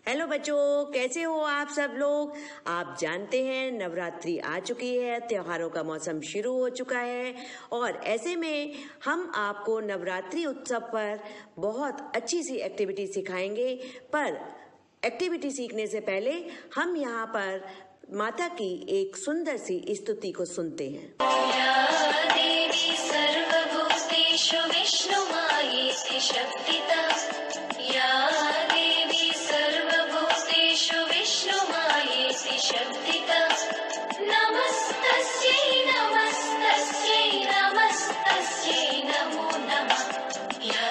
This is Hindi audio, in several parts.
हेलो बच्चों, कैसे हो आप सब लोग। आप जानते हैं नवरात्रि आ चुकी है, त्योहारों का मौसम शुरू हो चुका है और ऐसे में हम आपको नवरात्रि उत्सव पर बहुत अच्छी सी एक्टिविटी सिखाएंगे। पर एक्टिविटी सीखने से पहले हम यहाँ पर माता की एक सुंदर सी स्तुति को सुनते हैं। या देवी सर्वभूतेषु विष्णुमायेति शक्तितः। या देवी सर्वभूतेषु विष्णुमायेति शक्तितः। नमस्तस्यै नमस्तस्यै नमस्तस्यै नमो नमः। या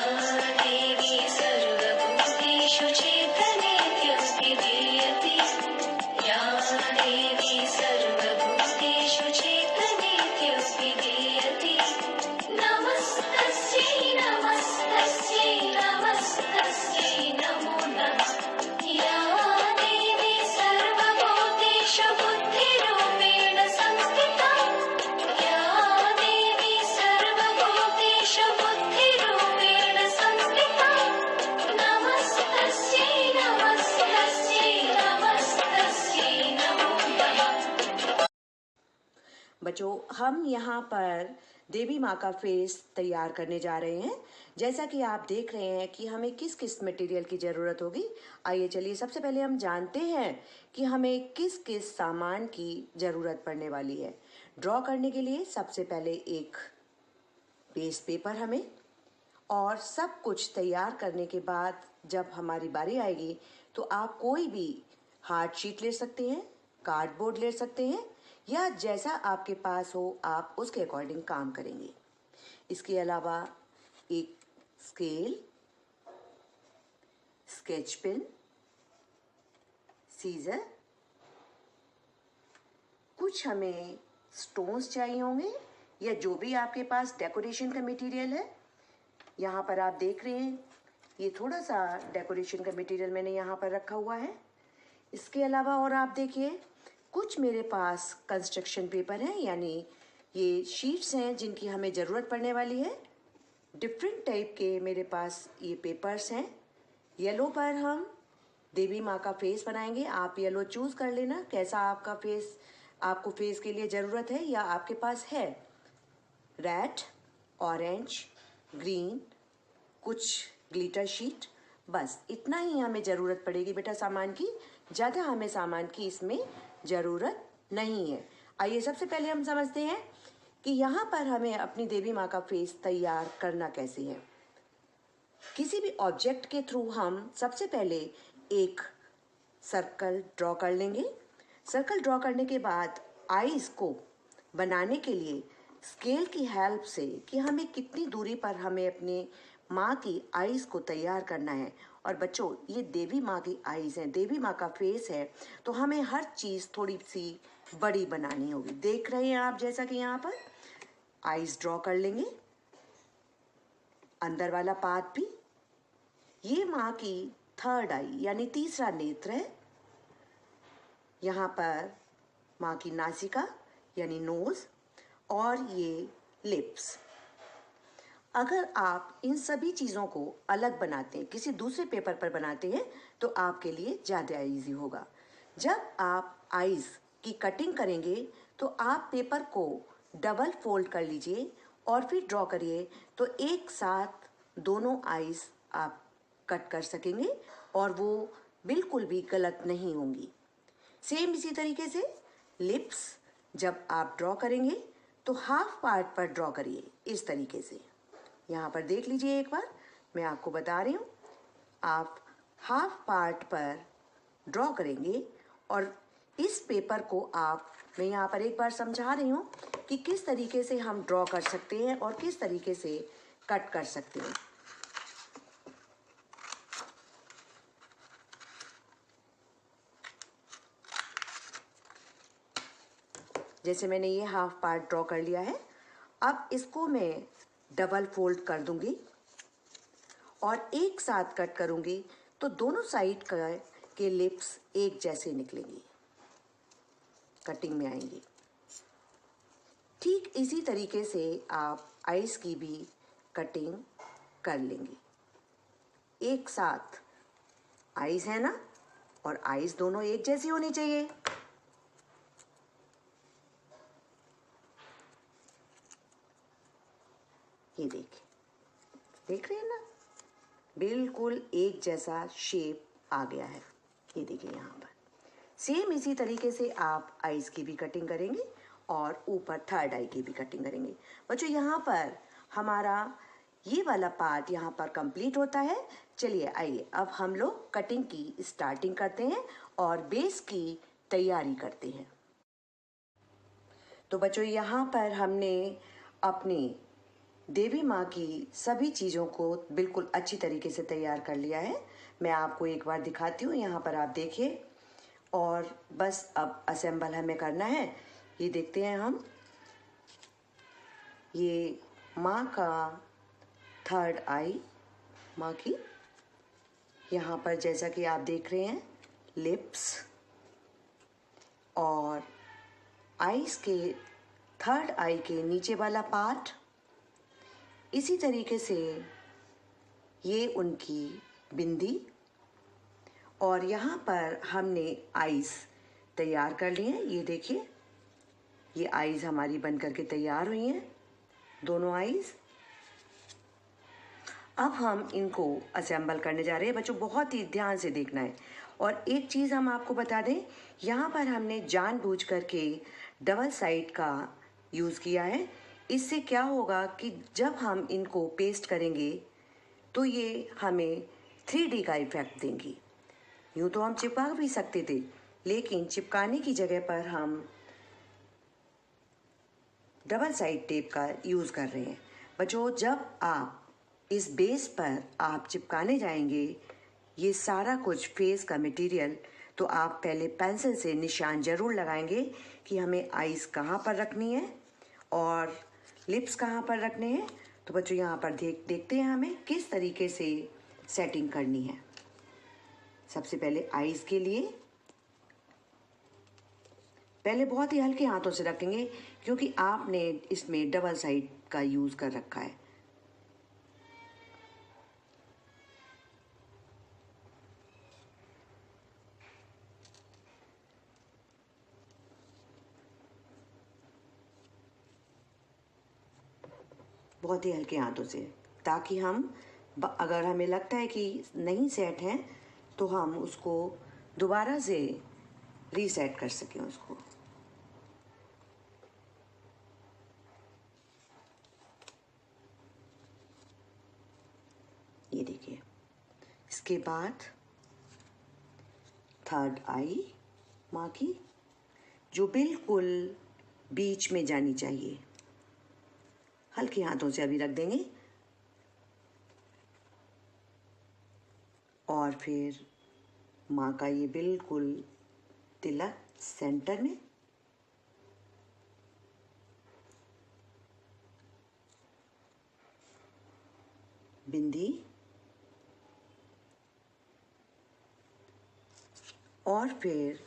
देवी सर्वभूतेषु चेतनेत्यभिधीयते। या देवी सर्वभूतेषु चेतनेत्यभिधीयते। नमस्तस्यै नमस्तस्यै नमस्तस्यै नमो नमः। या देवी सर्वभूतेषु बुद्धिरूपेण संस्थिता। या देवी सर्वभूतेषु बुद्धिरूपेण संस्थिता। नमस्तस्यै नमस्तस्यै नमस्तस्यै नमो नमः। बच्चों, हम यहाँ पर देवी माँ का फेस तैयार करने जा रहे हैं। जैसा कि आप देख रहे हैं कि हमें किस किस मटेरियल की ज़रूरत होगी। आइए चलिए सबसे पहले हम जानते हैं कि हमें किस किस सामान की ज़रूरत पड़ने वाली है। ड्रॉ करने के लिए सबसे पहले एक बेस पेपर हमें, और सब कुछ तैयार करने के बाद जब हमारी बारी आएगी तो आप कोई भी हार्ड शीट ले सकते हैं, कार्डबोर्ड ले सकते हैं, या जैसा आपके पास हो आप उसके अकॉर्डिंग काम करेंगे। इसके अलावा एक स्केल, स्केच पेन, सीजर, कुछ हमें स्टोन्स चाहिए होंगे या जो भी आपके पास डेकोरेशन का मटेरियल है। यहाँ पर आप देख रहे हैं ये थोड़ा सा डेकोरेशन का मटेरियल मैंने यहाँ पर रखा हुआ है। इसके अलावा और आप देखिए कुछ मेरे पास कंस्ट्रक्शन पेपर हैं, यानी ये शीट्स हैं जिनकी हमें ज़रूरत पड़ने वाली है। डिफरेंट टाइप के मेरे पास ये पेपर्स हैं। येलो पर हम देवी माँ का फेस बनाएंगे। आप येलो चूज़ कर लेना कैसा आपका फेस, आपको फेस के लिए ज़रूरत है या आपके पास है। रेड, ऑरेंज, ग्रीन, कुछ ग्लिटर शीट, बस इतना ही हमें ज़रूरत पड़ेगी बेटा सामान की। ज़्यादा हमें सामान की इसमें ज़रूरत नहीं है। आइए सबसे पहले हम समझते हैं कि यहाँ पर हमें अपनी देवी माँ का फेस तैयार करना कैसे है। किसी भी ऑब्जेक्ट के थ्रू हम सबसे पहले एक सर्कल ड्रॉ कर लेंगे। सर्कल ड्रॉ करने के बाद आईज को बनाने के लिए स्केल की हेल्प से कि हमें कितनी दूरी पर हमें अपने माँ की आईज को तैयार करना है। और बच्चों, ये देवी माँ की आईज हैं, देवी माँ का फेस है, तो हमें हर चीज़ थोड़ी सी बड़ी बनानी होगी। देख रहे हैं आप, जैसा कि यहाँ पर आईज ड्रॉ कर लेंगे, अंदर वाला पार्ट भी। ये माँ की थर्ड आई यानी तीसरा नेत्र है। यहाँ पर माँ की नासिका यानी नोज, और ये लिप्स। अगर आप इन सभी चीज़ों को अलग बनाते हैं, किसी दूसरे पेपर पर बनाते हैं, तो आपके लिए ज़्यादा इजी होगा। जब आप आईज की कटिंग करेंगे तो आप पेपर को डबल फोल्ड कर लीजिए और फिर ड्रॉ करिए, तो एक साथ दोनों आईज आप कट कर सकेंगे और वो बिल्कुल भी गलत नहीं होंगी। सेम इसी तरीके से लिप्स जब आप ड्रॉ करेंगे तो हाफ पार्ट पर ड्रॉ करिए इस तरीके से। यहाँ पर देख लीजिए एक बार, मैं आपको बता रही हूँ। आप हाफ पार्ट पर ड्रॉ करेंगे और इस पेपर को मैं यहाँ पर एक बार समझा रही हूँ कि किस तरीके से हम ड्रॉ कर सकते हैं और किस तरीके से कट कर सकते हैं। जैसे मैंने ये हाफ पार्ट ड्रॉ कर लिया है, अब इसको मैं डबल फोल्ड कर दूंगी और एक साथ कट करूंगी, तो दोनों साइड के लिप्स एक जैसे निकलेंगी, कटिंग में आएंगी। ठीक इसी तरीके से आप आइस की भी कटिंग कर लेंगे। एक साथ आइस है ना, और आईज दोनों एक जैसी होनी चाहिए। ये देखिए, देख रहे हैं ना, बिल्कुल एक जैसा शेप आ गया है। ये देखिए यहाँ पर सेम इसी तरीके से आप आईज की भी कटिंग करेंगे और ऊपर थर्ड आई की भी कटिंग करेंगे। बच्चों यहाँ पर हमारा ये वाला पार्ट यहाँ पर कंप्लीट होता है। चलिए आइए अब हम लोग कटिंग की स्टार्टिंग करते हैं और बेस की तैयारी करते हैं। तो बच्चों यहाँ पर हमने अपनी देवी माँ की सभी चीज़ों को बिल्कुल अच्छी तरीके से तैयार कर लिया है। मैं आपको एक बार दिखाती हूँ, यहाँ पर आप देखिए। और बस अब असेंबल हमें करना है। ये देखते हैं हम, ये माँ का थर्ड आई, माँ की यहाँ पर जैसा कि आप देख रहे हैं लिप्स और आईज के थर्ड आई के नीचे वाला पार्ट। इसी तरीके से ये उनकी बिंदी और यहाँ पर हमने आईज तैयार कर लिए हैं। ये देखिए, ये आईज हमारी बन करके तैयार हुई हैं, दोनों आईज। अब हम इनको असेंबल करने जा रहे हैं। बच्चों बहुत ही ध्यान से देखना है। और एक चीज़ हम आपको बता दें, यहाँ पर हमने जानबूझ करके डबल साइड का यूज़ किया है। इससे क्या होगा कि जब हम इनको पेस्ट करेंगे तो ये हमें 3D का इफेक्ट देंगी। यूँ तो हम चिपका भी सकते थे, लेकिन चिपकाने की जगह पर हम डबल साइड टेप का यूज़ कर रहे हैं। बच्चों जब आप इस बेस पर आप चिपकाने जाएंगे ये सारा कुछ फेस का मटेरियल, तो आप पहले पेंसिल से निशान ज़रूर लगाएंगे कि हमें आईज कहाँ पर रखनी है और लिप्स कहाँ पर रखने हैं। तो बच्चों यहाँ पर देखते हैं हमें किस तरीके से सेटिंग करनी है। सबसे पहले आईज के लिए पहले बहुत ही हल्के हाथों से रखेंगे, क्योंकि आपने इसमें डबल साइड का यूज़ कर रखा है। बहुत ही हल्के हाथों से, ताकि हम अगर हमें लगता है कि नहीं सेट है तो हम उसको दोबारा से रीसेट कर सकें उसको। ये देखिए, इसके बाद थर्ड आई माँ की जो बिल्कुल बीच में जानी चाहिए, हल्के हाथों से अभी रख देंगे। और फिर माँ का ये बिल्कुल तिलक सेंटर में, बिंदी और फिर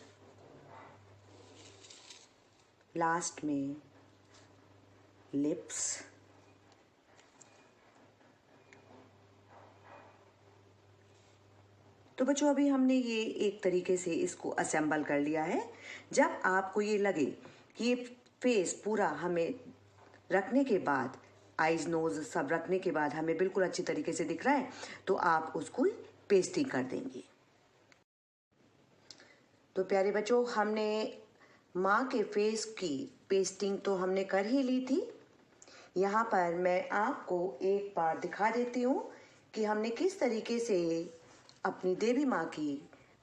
लास्ट में लिप्स। तो बच्चों अभी हमने ये एक तरीके से इसको असेंबल कर लिया है। जब आपको ये लगे कि ये फेस पूरा हमें रखने के बाद, आईज नोज सब रखने के बाद हमें बिल्कुल अच्छी तरीके से दिख रहा है, तो आप उसको पेस्टिंग कर देंगे। तो प्यारे बच्चों, हमने माँ के फेस की पेस्टिंग तो हमने कर ही ली थी। यहाँ पर मैं आपको एक बार दिखा देती हूँ कि हमने किस तरीके से अपनी देवी माँ की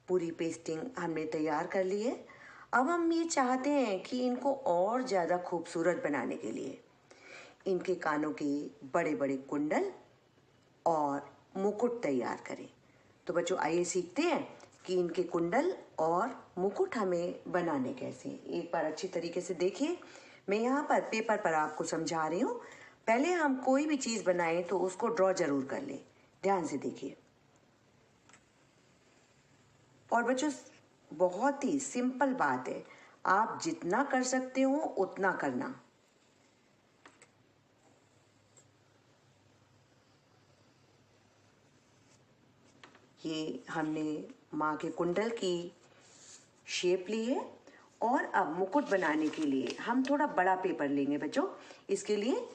पूरी पेस्टिंग हमने तैयार कर ली है। अब हम ये चाहते हैं कि इनको और ज़्यादा खूबसूरत बनाने के लिए इनके कानों के बड़े बड़े कुंडल और मुकुट तैयार करें। तो बच्चों आइए सीखते हैं कि इनके कुंडल और मुकुट हमें बनाने कैसे हैं। एक बार अच्छी तरीके से देखिए, मैं यहाँ पर पेपर पर आपको समझा रही हूँ। पहले हम कोई भी चीज़ बनाएं तो उसको ड्रॉ जरूर कर लें, ध्यान से देखिए। और बच्चों बहुत ही सिंपल बात है, आप जितना कर सकते हो उतना करना। ये हमने माँ के कुंडल की शेप ली है। और अब मुकुट बनाने के लिए हम थोड़ा बड़ा पेपर लेंगे बच्चों इसके लिए,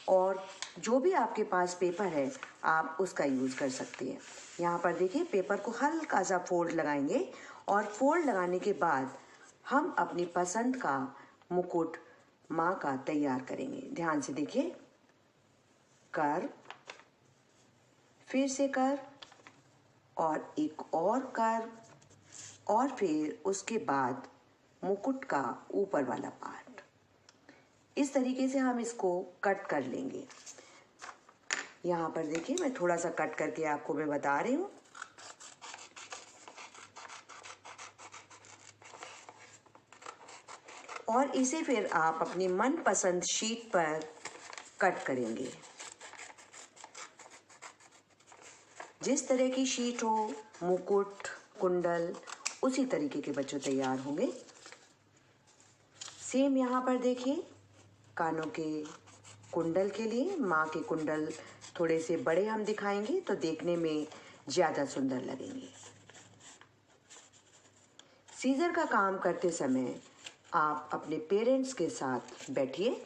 और जो भी आपके पास पेपर है आप उसका यूज़ कर सकते हैं। यहाँ पर देखिए पेपर को हल्का सा फोल्ड लगाएंगे और फोल्ड लगाने के बाद हम अपनी पसंद का मुकुट माँ का तैयार करेंगे। ध्यान से देखिए, कर, फिर से कर, और एक और कर, और फिर उसके बाद मुकुट का ऊपर वाला पार्ट। इस तरीके से हम इसको कट कर लेंगे। यहाँ पर देखिए मैं थोड़ा सा कट करके आपको मैं बता रही हूँ। और इसे फिर आप अपनी मनपसंद शीट पर कट करेंगे। जिस तरह की शीट हो, मुकुट, कुंडल उसी तरीके के बच्चों तैयार होंगे। सेम यहाँ पर देखिए, कानों के कुंडल के लिए माँ के कुंडल थोड़े से बड़े हम दिखाएंगे तो देखने में ज़्यादा सुंदर लगेंगे। सीजर का काम करते समय आप अपने पेरेंट्स के साथ बैठिए।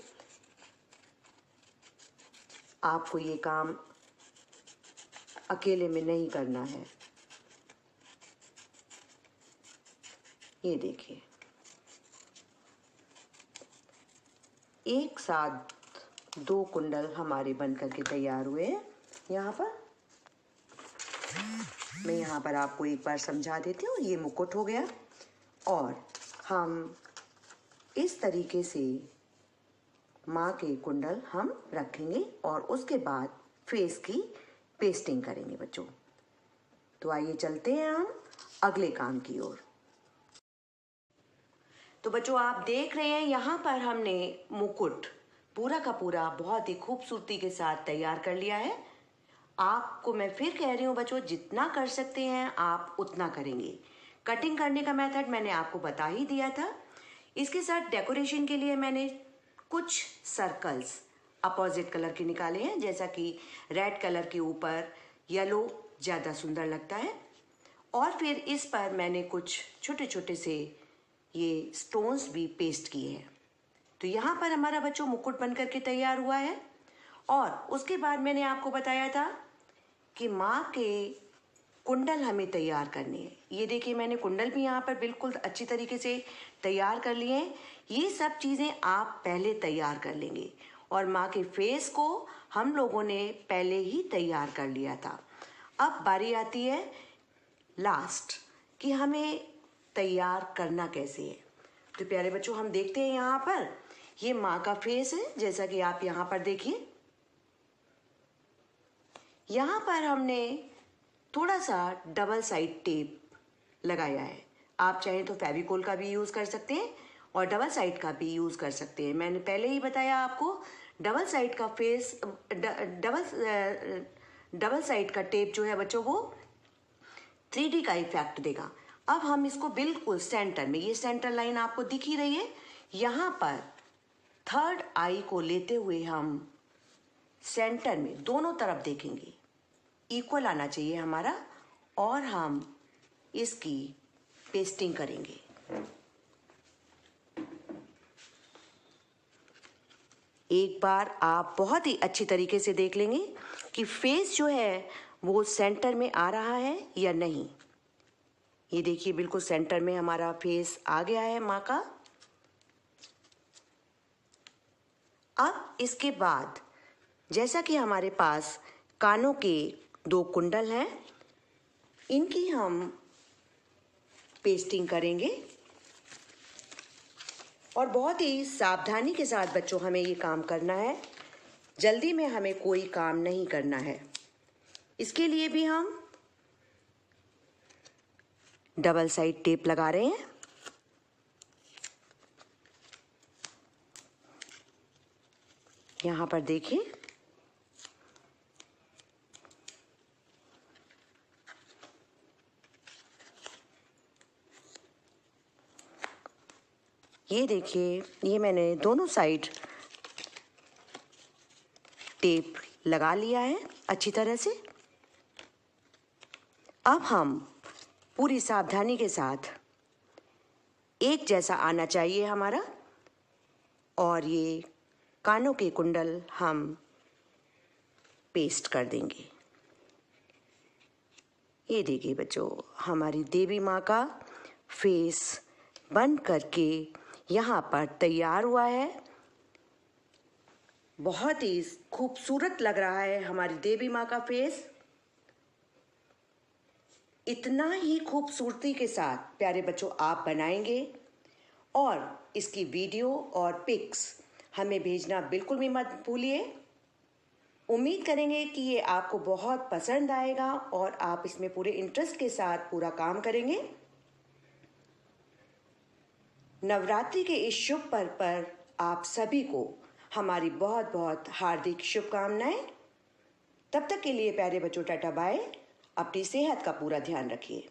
आपको ये काम अकेले में नहीं करना है। ये देखिए, एक साथ 2 कुंडल हमारे बन करके तैयार हुए हैं। यहाँ पर मैं यहाँ पर आपको एक बार समझा देती हूँ। ये मुकुट हो गया और हम इस तरीके से माँ के कुंडल हम रखेंगे और उसके बाद फेस की पेस्टिंग करेंगे बच्चों। तो आइए चलते हैं हम अगले काम की ओर। तो बच्चों आप देख रहे हैं यहाँ पर हमने मुकुट पूरा का पूरा बहुत ही खूबसूरती के साथ तैयार कर लिया है। आपको मैं फिर कह रही हूँ बच्चों, जितना कर सकते हैं आप उतना करेंगे। कटिंग करने का मेथड मैंने आपको बता ही दिया था। इसके साथ डेकोरेशन के लिए मैंने कुछ सर्कल्स अपोजिट कलर के निकाले हैं, जैसा कि रेड कलर के ऊपर येलो ज़्यादा सुंदर लगता है। और फिर इस पर मैंने कुछ छोटे छोटे से ये स्टोन्स भी पेस्ट किए हैं। तो यहाँ पर हमारा बच्चों मुकुट बन करके तैयार हुआ है। और उसके बाद मैंने आपको बताया था कि माँ के कुंडल हमें तैयार करने हैं। ये देखिए मैंने कुंडल भी यहाँ पर बिल्कुल अच्छी तरीके से तैयार कर लिए हैं। ये सब चीज़ें आप पहले तैयार कर लेंगे। और माँ के फेस को हम लोगों ने पहले ही तैयार कर लिया था। अब बारी आती है लास्ट कि हमें तैयार करना कैसे है। तो प्यारे बच्चों हम देखते हैं यहाँ पर ये माँ का फेस है, जैसा कि आप यहाँ पर देखिए। यहाँ पर हमने थोड़ा सा डबल साइड टेप लगाया है। आप चाहें तो फेविकोल का भी यूज़ कर सकते हैं और डबल साइड का भी यूज़ कर सकते हैं। मैंने पहले ही बताया आपको, डबल साइड का फेस डबल साइड का टेप जो है बच्चों वो 3D का इफेक्ट देगा। अब हम इसको बिल्कुल सेंटर में, ये सेंटर लाइन आपको दिख ही रही है, यहाँ पर थर्ड आई को लेते हुए हम सेंटर में दोनों तरफ देखेंगे, इक्वल आना चाहिए हमारा, और हम इसकी पेस्टिंग करेंगे। एक बार आप बहुत ही अच्छी तरीके से देख लेंगे कि फेस जो है वो सेंटर में आ रहा है या नहीं। ये देखिए बिल्कुल सेंटर में हमारा फेस आ गया है माँ का। अब इसके बाद जैसा कि हमारे पास कानों के 2 कुंडल हैं, इनकी हम पेस्टिंग करेंगे। और बहुत ही सावधानी के साथ बच्चों हमें ये काम करना है। जल्दी में हमें कोई काम नहीं करना है। इसके लिए भी हम डबल साइड टेप लगा रहे हैं। यहाँ पर देखिए, ये देखिए ये मैंने दोनों साइड टेप लगा लिया है अच्छी तरह से। अब हम पूरी सावधानी के साथ एक जैसा आना चाहिए हमारा, और ये कानों के कुंडल हम पेस्ट कर देंगे। ये देखिए बच्चों, हमारी देवी माँ का फेस बन करके यहाँ पर तैयार हुआ है। बहुत ही खूबसूरत लग रहा है हमारी देवी माँ का फेस। इतना ही खूबसूरती के साथ प्यारे बच्चों आप बनाएंगे, और इसकी वीडियो और पिक्स हमें भेजना बिल्कुल भी मत भूलिए। उम्मीद करेंगे कि ये आपको बहुत पसंद आएगा और आप इसमें पूरे इंटरेस्ट के साथ पूरा काम करेंगे। नवरात्रि के इस शुभ पर्व पर आप सभी को हमारी बहुत बहुत हार्दिक शुभकामनाएं। तब तक के लिए प्यारे बच्चों टाटा बाय। अपनी सेहत का पूरा ध्यान रखिए।